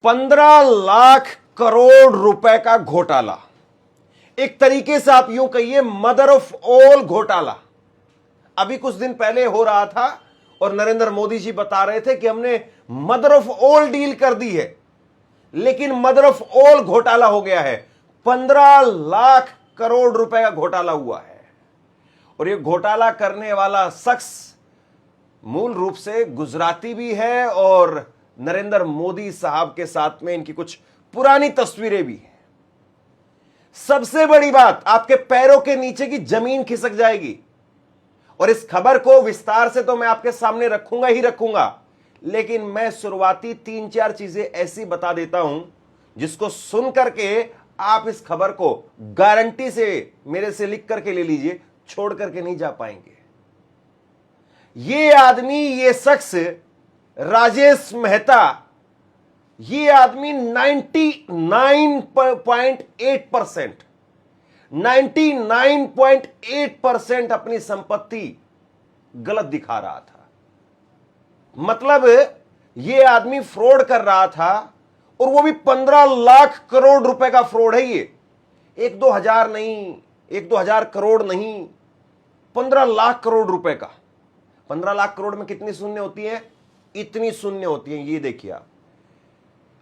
15 लाख करोड़ रुपए का घोटाला, एक तरीके से आप यूं कहिए मदर ऑफ ऑल घोटाला अभी कुछ दिन पहले हो रहा था और नरेंद्र मोदी जी बता रहे थे कि हमने मदर ऑफ ऑल डील कर दी है, लेकिन मदर ऑफ ऑल घोटाला हो गया है। 15 लाख करोड़ रुपए का घोटाला हुआ है और यह घोटाला करने वाला शख्स मूल रूप से गुजराती भी है और नरेंद्र मोदी साहब के साथ में इनकी कुछ पुरानी तस्वीरें भी हैं। सबसे बड़ी बात, आपके पैरों के नीचे की जमीन खिसक जाएगी और इस खबर को विस्तार से तो मैं आपके सामने रखूंगा ही रखूंगा, लेकिन मैं शुरुआती 3-4 चीजें ऐसी बता देता हूं जिसको सुन करके आप इस खबर को गारंटी से मेरे से लिख करके ले लीजिए, छोड़ करके नहीं जा पाएंगे। ये आदमी, ये शख्स राजेश मेहता, ये आदमी 99.8% अपनी संपत्ति गलत दिखा रहा था। मतलब ये आदमी फ्रॉड कर रहा था और वो भी 15 लाख करोड़ रुपए का फ्रॉड है। ये 1-2 हजार नहीं, 1-2 हजार करोड़ नहीं, 15 लाख करोड़ रुपए का। 15 लाख करोड़ में कितनी शून्य होती है? इतनी शून्य होती है, ये देखिए आप।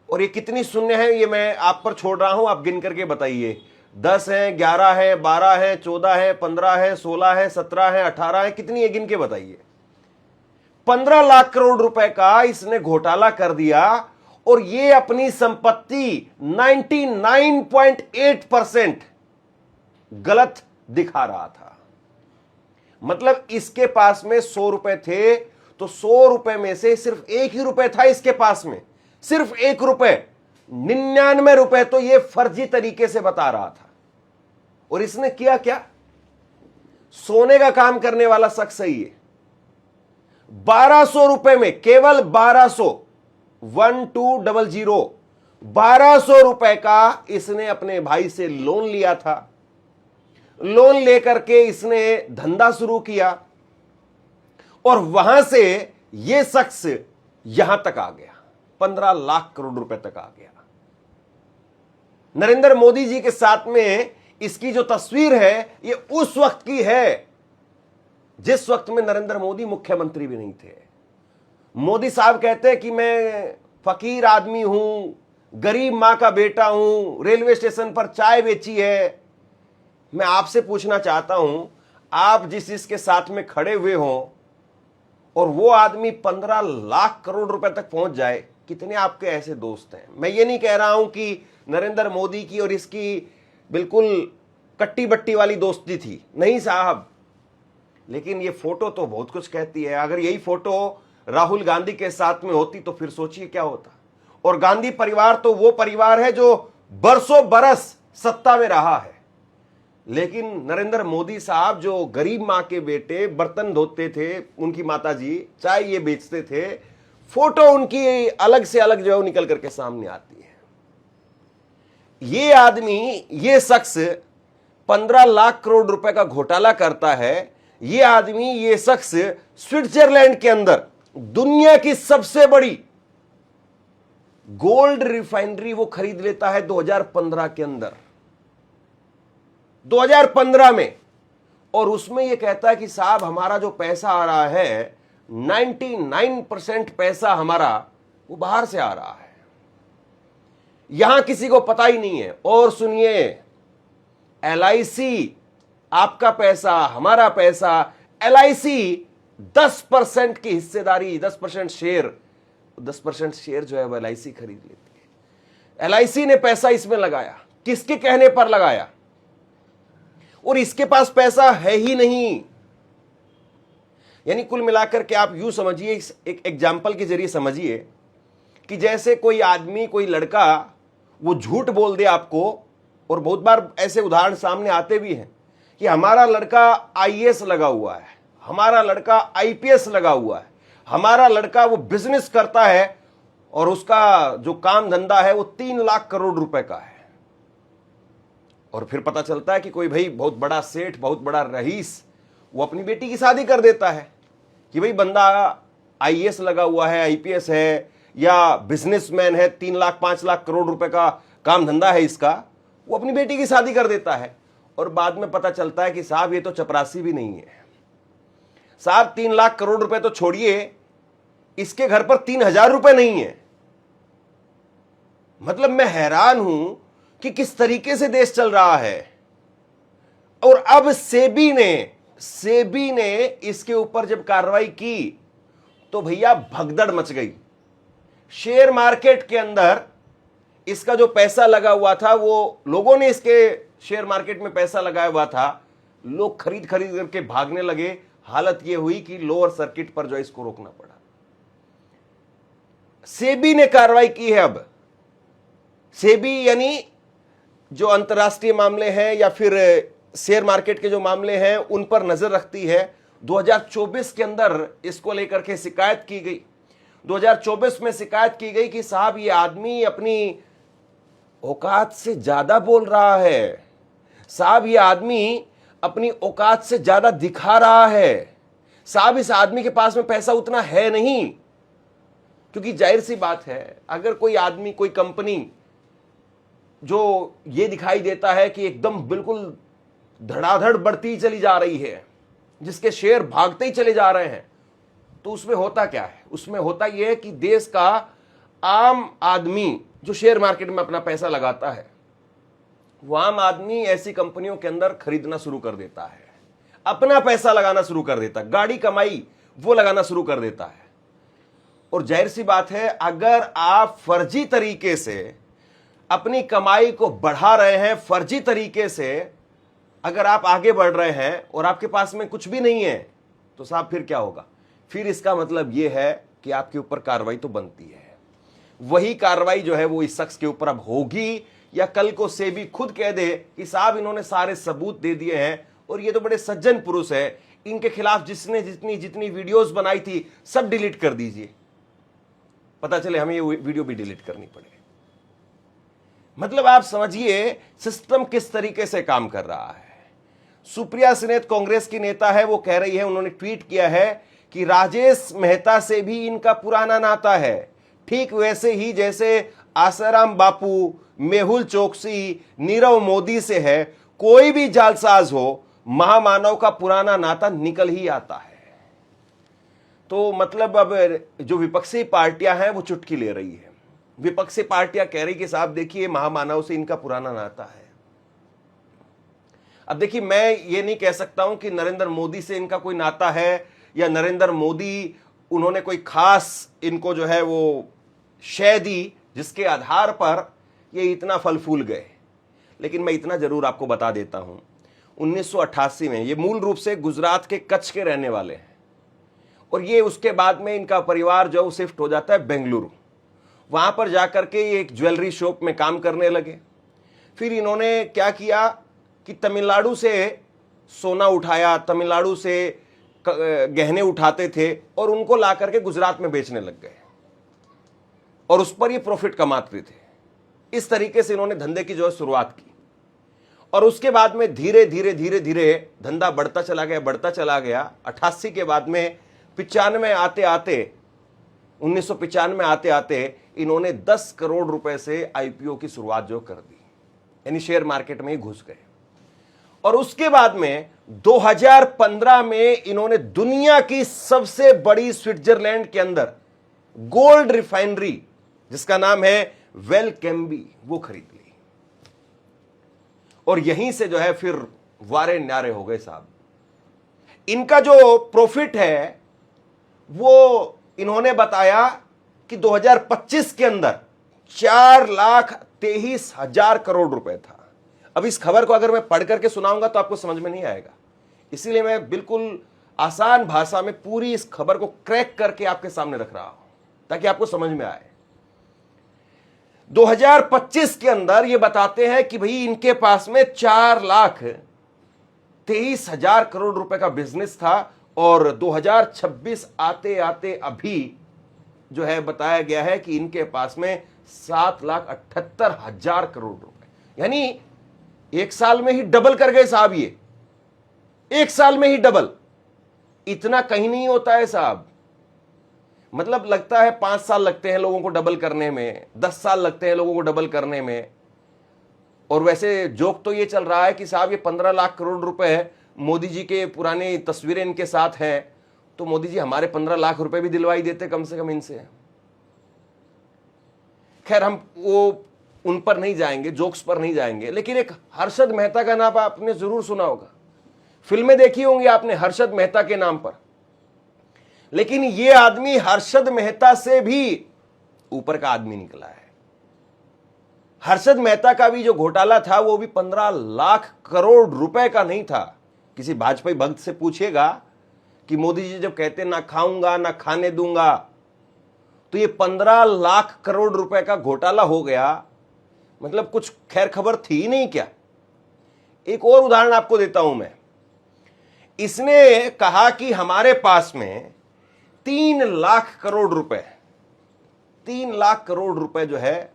और ये कितनी शून्य है ये मैं आप पर छोड़ रहा हूं, आप गिन करके बताइए। 10 है, 11 है, 12 है, 14 है, 15 है, 16 है, 17 है, 18 है, कितनी है गिन के बताइए। 15 लाख करोड़ रुपए का इसने घोटाला कर दिया और ये अपनी संपत्ति 99.8% गलत दिखा रहा था। मतलब इसके पास में 100 रुपए थे तो 100 रुपए में से सिर्फ 1 ही रुपए था इसके पास में, सिर्फ 1 रुपए। 99 रुपए तो ये फर्जी तरीके से बता रहा था। और इसने किया क्या? सोने का काम करने वाला शख्स है ये। 1200 रुपए में, केवल 1200, 1200 रुपए का इसने अपने भाई से लोन लिया था। लोन लेकर के इसने धंधा शुरू किया और वहां से यह शख्स यहां तक आ गया, 15 लाख करोड़ रुपए तक आ गया। नरेंद्र मोदी जी के साथ में इसकी जो तस्वीर है ये उस वक्त की है जिस वक्त में नरेंद्र मोदी मुख्यमंत्री भी नहीं थे। मोदी साहब कहते हैं कि मैं फकीर आदमी हूं, गरीब मां का बेटा हूं, रेलवे स्टेशन पर चाय बेची है। मैं आपसे पूछना चाहता हूं, आप जिस इसके साथ में खड़े हुए हों और वो आदमी 15 लाख करोड़ रुपए तक पहुंच जाए, कितने आपके ऐसे दोस्त हैं? मैं ये नहीं कह रहा हूं कि नरेंद्र मोदी की और इसकी बिल्कुल कट्टी बट्टी वाली दोस्ती थी, नहीं साहब, लेकिन ये फोटो तो बहुत कुछ कहती है। अगर यही फोटो राहुल गांधी के साथ में होती तो फिर सोचिए क्या होता। और गांधी परिवार तो वो परिवार है जो बरसों बरस सत्ता में रहा है, लेकिन नरेंद्र मोदी साहब जो गरीब मां के बेटे, बर्तन धोते थे, उनकी माताजी चाय ये बेचते थे, फोटो उनकी अलग से अलग जो है निकल करके सामने आती है। ये आदमी, ये शख्स 15 लाख करोड़ रुपए का घोटाला करता है। ये आदमी, ये शख्स स्विट्जरलैंड के अंदर दुनिया की सबसे बड़ी गोल्ड रिफाइनरी वो खरीद लेता है 2015 के अंदर, 2015 में। और उसमें यह कहता है कि साहब हमारा जो पैसा आ रहा है 99% पैसा हमारा वो बाहर से आ रहा है, यहां किसी को पता ही नहीं है। और सुनिए, LIC आपका पैसा, हमारा पैसा, LIC 10% की हिस्सेदारी, 10% शेयर जो है वो LIC खरीद लेती है। LIC ने पैसा इसमें लगाया, किसके कहने पर लगाया? और इसके पास पैसा है ही नहीं। यानी कुल मिलाकर के आप यूं समझिए, एक एग्जाम्पल के जरिए समझिए कि जैसे कोई आदमी, कोई लड़का वो झूठ बोल दे आपको, और बहुत बार ऐसे उदाहरण सामने आते भी हैं कि हमारा लड़का IAS लगा हुआ है, हमारा लड़का IPS लगा हुआ है, हमारा लड़का वो बिजनेस करता है और उसका जो काम धंधा है वो 3 लाख करोड़ रुपए का है। और फिर पता चलता है कि कोई भाई बहुत बड़ा सेठ, बहुत बड़ा रईस, वो अपनी बेटी की शादी कर देता है कि भाई बंदा IAS लगा हुआ है, IPS है, या बिजनेसमैन है, 3 लाख 5 लाख करोड़ रुपए का काम धंधा है इसका, वो अपनी बेटी की शादी कर देता है और बाद में पता चलता है कि साहब ये तो चपरासी भी नहीं है साहब, 3 लाख करोड़ रुपए तो छोड़िए, इसके घर पर 3,000 रुपए नहीं है। मतलब मैं हैरान हूं कि किस तरीके से देश चल रहा है। और अब सेबी ने इसके ऊपर जब कार्रवाई की तो भैया भगदड़ मच गई। शेयर मार्केट के अंदर इसका जो पैसा लगा हुआ था, वो लोगों ने इसके शेयर मार्केट में पैसा लगाया हुआ था, लोग खरीद करके भागने लगे। हालत ये हुई कि लोअर सर्किट पर जो इसको रोकना पड़ा। सेबी ने कार्रवाई की है। अब सेबी यानी जो अंतर्राष्ट्रीय मामले हैं या फिर शेयर मार्केट के जो मामले हैं उन पर नजर रखती है। 2024 के अंदर इसको लेकर के शिकायत की गई। 2024 में शिकायत की गई कि साहब ये आदमी अपनी औकात से ज्यादा बोल रहा है, साहब ये आदमी अपनी औकात से ज्यादा दिखा रहा है, साहब इस आदमी के पास में पैसा उतना है नहीं। क्योंकि जाहिर सी बात है, अगर कोई आदमी, कोई कंपनी जो ये दिखाई देता है कि एकदम बिल्कुल धड़ाधड़ बढ़ती चली जा रही है, जिसके शेयर भागते ही चले जा रहे हैं, तो उसमें होता क्या है? उसमें होता यह है कि देश का आम आदमी जो शेयर मार्केट में अपना पैसा लगाता है, वो आम आदमी ऐसी कंपनियों के अंदर खरीदना शुरू कर देता है, अपना पैसा लगाना शुरू कर देता है, गाड़ी कमाई वो लगाना शुरू कर देता है। और जाहिर सी बात है, अगर आप फर्जी तरीके से अपनी कमाई को बढ़ा रहे हैं, फर्जी तरीके से अगर आप आगे बढ़ रहे हैं और आपके पास में कुछ भी नहीं है, तो साहब फिर क्या होगा? फिर इसका मतलब यह है कि आपके ऊपर कार्रवाई तो बनती है। वही कार्रवाई जो है वो इस शख्स के ऊपर अब होगी, या कल को सेबी खुद कह दे कि साहब इन्होंने सारे सबूत दे दिए हैं और ये तो बड़े सज्जन पुरुष है, इनके खिलाफ जिसने जितनी वीडियोस बनाई थी सब डिलीट कर दीजिए, पता चले हमें ये वीडियो भी डिलीट करनी पड़े। मतलब आप समझिए सिस्टम किस तरीके से काम कर रहा है। सुप्रिया सिनेत कांग्रेस की नेता है, वो कह रही है, उन्होंने ट्वीट किया है कि राजेश मेहता से भी इनका पुराना नाता है, ठीक वैसे ही जैसे आसाराम बापू, मेहुल चोकसी, नीरव मोदी से है। कोई भी जालसाज हो, महामानव का पुराना नाता निकल ही आता है। तो मतलब अब जो विपक्षी पार्टियां हैं वो चुटकी ले रही है। विपक्षी पार्टियां कह रही कि साहब देखिए महामानव से इनका पुराना नाता है। अब देखिए, मैं ये नहीं कह सकता हूं कि नरेंद्र मोदी से इनका कोई नाता है या नरेंद्र मोदी उन्होंने कोई खास इनको जो है वो शय दी जिसके आधार पर ये इतना फल फूल गए। लेकिन मैं इतना जरूर आपको बता देता हूं, 1988 में ये मूल रूप से गुजरात के कच्छ के रहने वाले हैं और ये उसके बाद में इनका परिवार जो शिफ्ट हो जाता है बेंगलुरु। वहां पर जाकर के ये एक ज्वेलरी शॉप में काम करने लगे। फिर इन्होंने क्या किया कि तमिलनाडु से सोना उठाया, तमिलनाडु से गहने उठाते थे और उनको ला करके गुजरात में बेचने लग गए और उस पर ये प्रॉफिट कमाते थे। इस तरीके से इन्होंने धंधे की जो है शुरुआत की और उसके बाद में धीरे धीरे धंधा बढ़ता चला गया। 88 के बाद में 1995 आते आते इन्होंने 10 करोड़ रुपए से आईपीओ की शुरुआत जो कर दी, यानी शेयर मार्केट में ही घुस गए। और उसके बाद में 2015 में इन्होंने दुनिया की सबसे बड़ी स्विट्जरलैंड के अंदर गोल्ड रिफाइनरी जिसका नाम है वेलकेम्बी, वो खरीद ली और यहीं से जो है फिर वारे न्यारे हो गए साहब। इनका जो प्रॉफिट है वो इन्होंने बताया कि 2025 के अंदर 4,23,000 करोड़ रुपए था। अब इस खबर को अगर मैं पढ़ करके सुनाऊंगा तो आपको समझ में नहीं आएगा, इसीलिए मैं बिल्कुल आसान भाषा में पूरी इस खबर को क्रैक करके आपके सामने रख रहा हूं ताकि आपको समझ में आए। 2025 के अंदर ये बताते हैं कि भाई इनके पास में 4,23,000 करोड़ रुपए का बिजनेस था और 2026 आते आते अभी जो है बताया गया है कि इनके पास में 7,78,000 करोड़ रुपए, यानी एक साल में ही डबल कर गए साहब। ये एक साल में ही डबल, इतना कहीं नहीं होता है साहब। मतलब लगता है 5 साल लगते हैं लोगों को डबल करने में, 10 साल लगते हैं लोगों को डबल करने में। और वैसे जोक तो ये चल रहा है कि साहब ये 15 लाख करोड़ रुपए मोदी जी के पुरानी तस्वीरें इनके साथ हैं, तो मोदी जी हमारे 15 लाख रुपए भी दिलवाई देते कम से कम इनसे। खैर हम वो उन पर नहीं जाएंगे, जोक्स पर नहीं जाएंगे, लेकिन एक हर्षद मेहता का नाम आपने जरूर सुना होगा, फिल्में देखी होंगी आपने हर्षद मेहता के नाम पर। लेकिन ये आदमी हर्षद मेहता से भी ऊपर का आदमी निकला है। हर्षद मेहता का भी जो घोटाला था वो भी 15 लाख करोड़ रुपए का नहीं था। किसी भाजपा भक्त से पूछिएगा कि मोदी जी जब कहते ना खाऊंगा ना खाने दूंगा, तो ये 15 लाख करोड़ रुपए का घोटाला हो गया, मतलब कुछ खैर खबर थी ही नहीं क्या। एक और उदाहरण आपको देता हूं मैं। इसने कहा कि हमारे पास में 3 लाख करोड़ रुपए, 3 लाख करोड़ रुपए जो है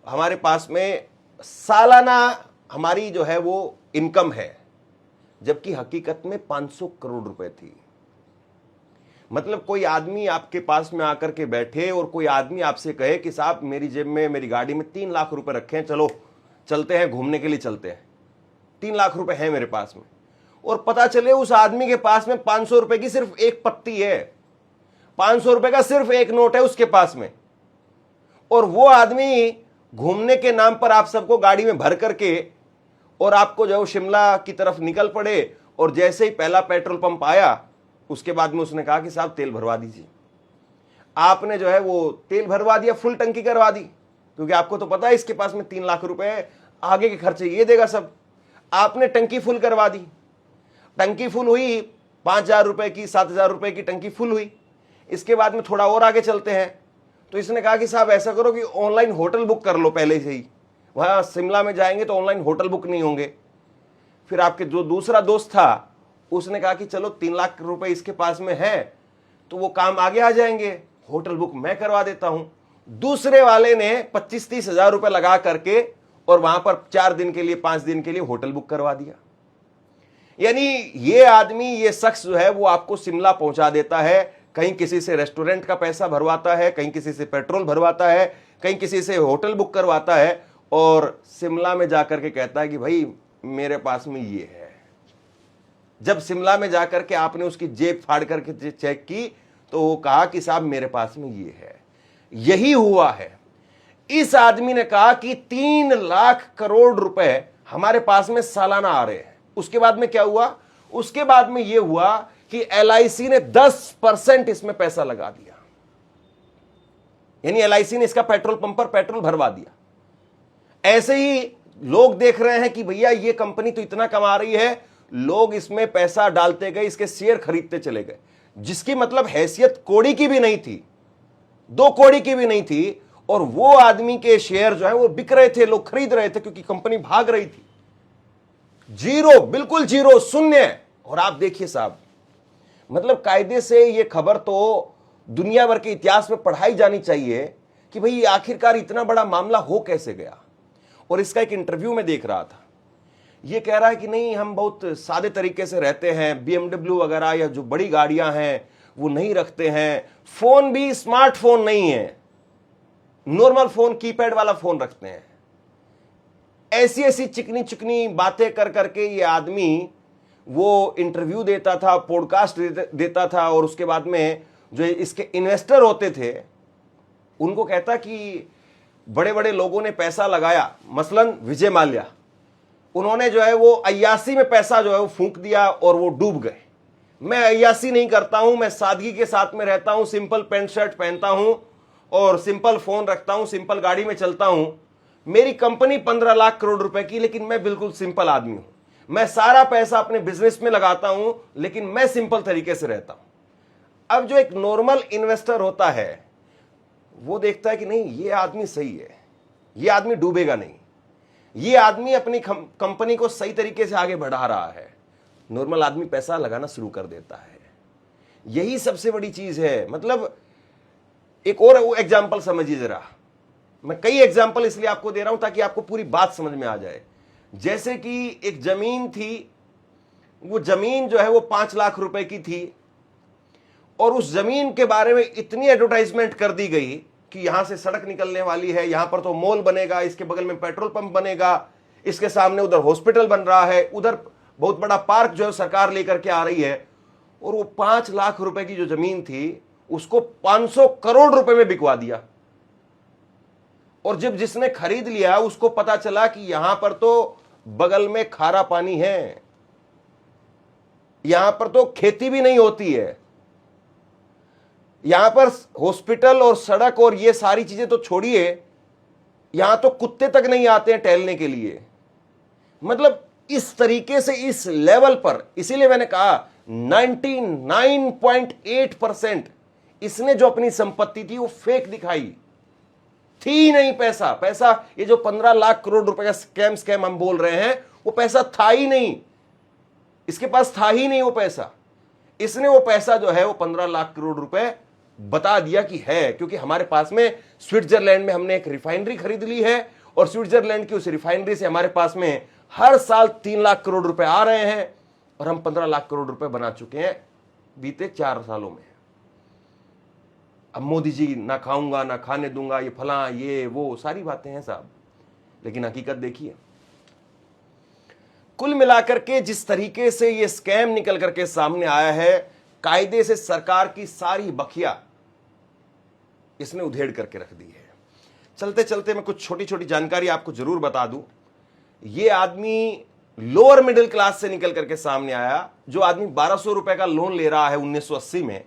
हमारे पास में सालाना हमारी जो है वो इनकम है, जबकि हकीकत में 500 करोड़ रुपए थी। मतलब कोई आदमी आपके पास में आकर के बैठे और कोई आदमी आपसे कहे कि साहब मेरी जेब में, मेरी गाड़ी में 3 लाख रुपए रखे हैं, चलो चलते हैं घूमने के लिए चलते हैं, 3 लाख रुपए हैं मेरे पास में, और पता चले उस आदमी के पास में 500 रुपए की सिर्फ एक पत्ती है, 500 रुपए का सिर्फ एक नोट है उसके पास में, और वो आदमी घूमने के नाम पर आप सबको गाड़ी में भर करके और आपको जो शिमला की तरफ निकल पड़े, और जैसे ही पहला पेट्रोल पंप आया उसके बाद में उसने कहा कि साहब तेल भरवा दीजिए। आपने जो है वो तेल भरवा दिया, फुल टंकी करवा दी, क्योंकि आपको तो पता है इसके पास में 3 लाख रुपए है, आगे के खर्चे ये देगा सब। आपने टंकी फुल करवा दी, टंकी फुल हुई 5,000 रुपए की, 7,000 रुपए की टंकी फुल हुई। इसके बाद में थोड़ा और आगे चलते हैं, तो इसने कहा कि साहब ऐसा करो कि ऑनलाइन होटल बुक कर लो पहले से ही, वहां शिमला में जाएंगे तो ऑनलाइन होटल बुक नहीं होंगे। फिर आपके जो दूसरा दोस्त था उसने कहा कि चलो 3 लाख रुपए इसके पास में है तो वो काम आगे आ जाएंगे, होटल बुक मैं करवा देता हूं। दूसरे वाले ने 25-30 हजार रुपए लगा करके और वहां पर 4 दिन के लिए, 5 दिन के लिए होटल बुक करवा दिया। यानी ये आदमी, ये शख्स जो है वो आपको शिमला पहुंचा देता है, कहीं किसी से रेस्टोरेंट का पैसा भरवाता है, कहीं किसी से पेट्रोल भरवाता है, कहीं किसी से होटल बुक करवाता है, और शिमला में जाकर के कहता है कि भाई मेरे पास में ये है। जब शिमला में जाकर के आपने उसकी जेब फाड़ करके चेक की तो वो कहा कि साहब मेरे पास में ये है। यही हुआ है। इस आदमी ने कहा कि 3 लाख करोड़ रुपए हमारे पास में सालाना आ रहे हैं। उसके बाद में क्या हुआ? उसके बाद में यह हुआ कि LIC ने 10% इसमें पैसा लगा दिया, यानी LIC ने इसका पेट्रोल पंप पर पेट्रोल भरवा दिया। ऐसे ही लोग देख रहे हैं कि भैया ये कंपनी तो इतना कमा रही है, लोग इसमें पैसा डालते गए, इसके शेयर खरीदते चले गए, जिसकी मतलब हैसियत कौड़ी की भी नहीं थी, 2 कौड़ी की भी नहीं थी, और वो आदमी के शेयर जो है वो बिक रहे थे, लोग खरीद रहे थे क्योंकि कंपनी भाग रही थी। जीरो, बिल्कुल जीरो, शून्य। और आप देखिए साहब, मतलब कायदे से ये खबर तो दुनिया भर के इतिहास में पढ़ाई जानी चाहिए कि भाई आखिरकार इतना बड़ा मामला हो कैसे गया। और इसका एक इंटरव्यू में देख रहा था, ये कह रहा है कि नहीं हम बहुत सादे तरीके से रहते हैं, BMW वगैरह या जो बड़ी गाड़ियां हैं वो नहीं रखते हैं, फोन भी स्मार्टफोन नहीं है, नॉर्मल फोन, कीपैड वाला फोन रखते हैं। ऐसी ऐसी चिकनी चिकनी बातें कर करके ये आदमी वो इंटरव्यू देता था, पॉडकास्ट देता था, और उसके बाद में जो इसके इन्वेस्टर होते थे उनको कहता कि बड़े बड़े लोगों ने पैसा लगाया, मसलन विजय माल्या, उन्होंने जो है वो अय्यासी में पैसा जो है वो फूंक दिया और वो डूब गए। मैं अय्यासी नहीं करता हूं, मैं सादगी के साथ में रहता हूं, सिंपल पैंट शर्ट पहनता हूं और सिंपल फोन रखता हूं, सिंपल गाड़ी में चलता हूं। मेरी कंपनी 15 लाख करोड़ रुपए की, लेकिन मैं बिल्कुल सिंपल आदमी हूं। मैं सारा पैसा अपने बिजनेस में लगाता हूं, लेकिन मैं सिंपल तरीके से रहता हूं। अब जो एक नॉर्मल इन्वेस्टर होता है वो देखता है कि नहीं ये आदमी सही है, ये आदमी डूबेगा नहीं, ये आदमी अपनी कंपनी को सही तरीके से आगे बढ़ा रहा है। नॉर्मल आदमी पैसा लगाना शुरू कर देता है। यही सबसे बड़ी चीज है। मतलब एक और एग्जांपल समझिए जरा, मैं कई एग्जांपल इसलिए आपको दे रहा हूं ताकि आपको पूरी बात समझ में आ जाए। जैसे कि एक जमीन थी, वो जमीन जो है वो 5 लाख रुपए की थी, और उस जमीन के बारे में इतनी एडवर्टाइजमेंट कर दी गई कि यहां से सड़क निकलने वाली है, यहां पर तो मॉल बनेगा, इसके बगल में पेट्रोल पंप बनेगा, इसके सामने उधर हॉस्पिटल बन रहा है, उधर बहुत बड़ा पार्क जो है सरकार लेकर के आ रही है। और वो 5 लाख रुपए की जो जमीन थी उसको 500 करोड़ रुपए में बिकवा दिया। और जब जिसने खरीद लिया उसको पता चला कि यहां पर तो बगल में खारा पानी है, यहां पर तो खेती भी नहीं होती है, यहां पर हॉस्पिटल और सड़क और ये सारी चीजें तो छोड़िए, यहां तो कुत्ते तक नहीं आते हैं टहलने के लिए। मतलब इस तरीके से इस लेवल पर, इसीलिए मैंने कहा 99.8% इसने जो अपनी संपत्ति थी वो फेक दिखाई, थी नहीं पैसा। ये जो 15 लाख करोड़ रुपए का स्कैम हम बोल रहे हैं, वो पैसा था ही नहीं, इसके पास था ही नहीं वो पैसा। इसने वो पैसा जो है वो 15 लाख करोड़ रुपए बता दिया कि है, क्योंकि हमारे पास में स्विट्जरलैंड में हमने एक रिफाइनरी खरीद ली है और स्विट्जरलैंड की उस रिफाइनरी से हमारे पास में हर साल 3 लाख करोड़ रुपए आ रहे हैं और हम 15 लाख करोड़ रुपए बना चुके हैं बीते 4 सालों में। अब मोदी जी ना खाऊंगा ना खाने दूंगा, ये फला ये वो सारी बातें हैं साहब, लेकिन हकीकत देखिए। कुल मिलाकर के जिस तरीके से ये स्कैम निकल करके सामने आया है, कायदे से सरकार की सारी बखिया इसने उधेड़ करके रख दी है। चलते चलते मैं कुछ छोटी छोटी जानकारी आपको जरूर बता दूं। ये आदमी लोअर मिडिल क्लास से निकल करके सामने आया। जो आदमी 1200 रुपए का लोन ले रहा है 1980 में,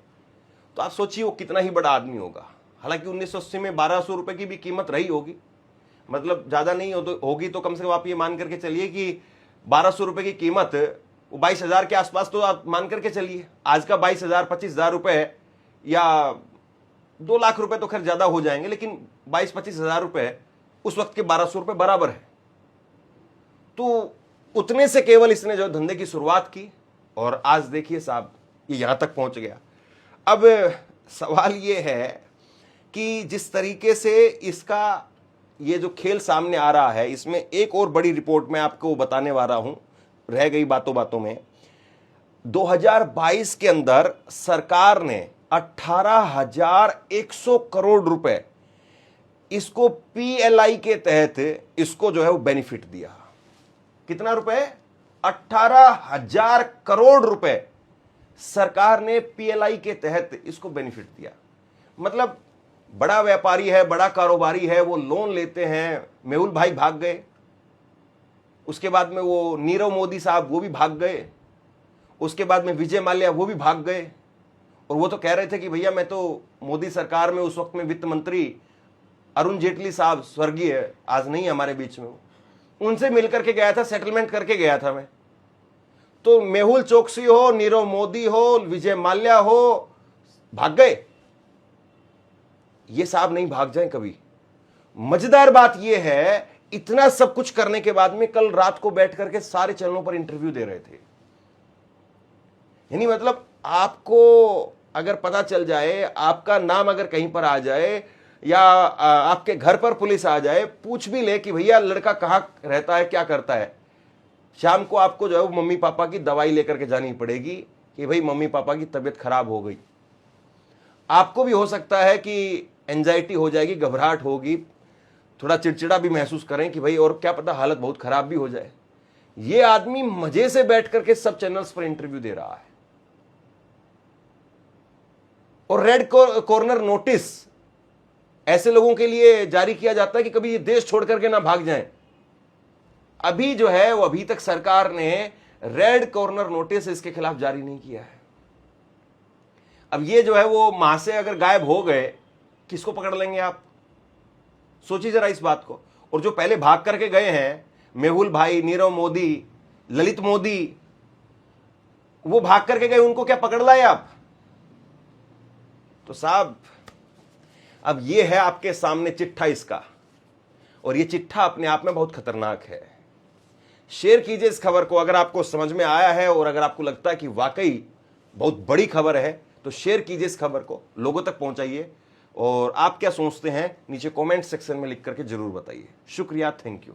तो आप सोचिए वो कितना ही बड़ा आदमी होगा। हालांकि 1980 में 1200 रुपए की भी कीमत रही होगी, मतलब ज्यादा नहीं होगी, तो कम से कम आप ये मान करके चलिए कि 1200 रुपए की कीमत वो 22,000 के आसपास तो आप मान करके चलिए। आज का 22,000 25,000 रुपए या 2 लाख रुपए तो खैर ज्यादा हो जाएंगे, लेकिन 22-25,000 रुपए उस वक्त के 1200 रुपए बराबर है। तो उतने से केवल इसने जो धंधे की शुरुआत की और आज देखिए साहब ये यहां तक पहुंच गया। अब सवाल ये है कि जिस तरीके से इसका ये जो खेल सामने आ रहा है, इसमें एक और बड़ी रिपोर्ट मैं आपको बताने वाला हूं, रह गई बातों बातों में। 2022 के अंदर सरकार ने 18,100 करोड़ रुपए इसको पीएलआई के तहत इसको जो है वो बेनिफिट दिया। कितना रुपए? 18,000 करोड़ रुपए सरकार ने पीएलआई के तहत इसको बेनिफिट दिया। मतलब बड़ा व्यापारी है, बड़ा कारोबारी है, वो लोन लेते हैं। मेहुल भाई भाग गए, उसके बाद में वो नीरव मोदी साहब वो भी भाग गए, उसके बाद में विजय माल्या वो भी भाग गए। और वो तो कह रहे थे कि भैया मैं तो मोदी सरकार में उस वक्त में वित्त मंत्री अरुण जेटली साहब स्वर्गीय आज नहीं हमारे बीच में, उनसे मिलकर के गया था, सेटलमेंट करके गया था मैं। तो मेहुल चोकसी हो, नीरव मोदी हो, विजय माल्या हो, भाग गए। ये साहब नहीं भाग जाएं कभी। मजेदार बात यह है, इतना सब कुछ करने के बाद में कल रात को बैठ करके सारे चैनलों पर इंटरव्यू दे रहे थे। यानी मतलब आपको अगर पता चल जाए, आपका नाम अगर कहीं पर आ जाए या आपके घर पर पुलिस आ जाए, पूछ भी ले कि भैया लड़का कहां रहता है, क्या करता है, शाम को आपको जो है वो मम्मी पापा की दवाई लेकर के जानी पड़ेगी कि भाई मम्मी पापा की तबीयत खराब हो गई। आपको भी हो सकता है कि एंजाइटी हो जाएगी, घबराहट होगी, थोड़ा चिड़चिड़ा भी महसूस करें कि भाई और क्या पता हालत बहुत खराब भी हो जाए। ये आदमी मजे से बैठ करके सब चैनल्स पर इंटरव्यू दे रहा है। और रेड कॉर्नर नोटिस ऐसे लोगों के लिए जारी किया जाता है कि कभी ये देश छोड़ करके ना भाग जाएं। अभी जो है वो अभी तक सरकार ने रेड कॉर्नर नोटिस इसके खिलाफ जारी नहीं किया है। अब ये जो है वो वहां से अगर गायब हो गए, किसको पकड़ लेंगे आप? सोचिए जरा इस बात को। और जो पहले भाग करके गए हैं, मेहुल भाई, नीरव मोदी, ललित मोदी, वो भाग करके गए, उनको क्या पकड़ लाए आप? तो साहब अब ये है आपके सामने चिट्ठा इसका, और ये चिट्ठा अपने आप में बहुत खतरनाक है। शेयर कीजिए इस खबर को अगर आपको समझ में आया है, और अगर आपको लगता है कि वाकई बहुत बड़ी खबर है तो शेयर कीजिए इस खबर को, लोगों तक पहुंचाइए। और आप क्या सोचते हैं नीचे कमेंट सेक्शन में लिख करके जरूर बताइए। शुक्रिया, थैंक यू।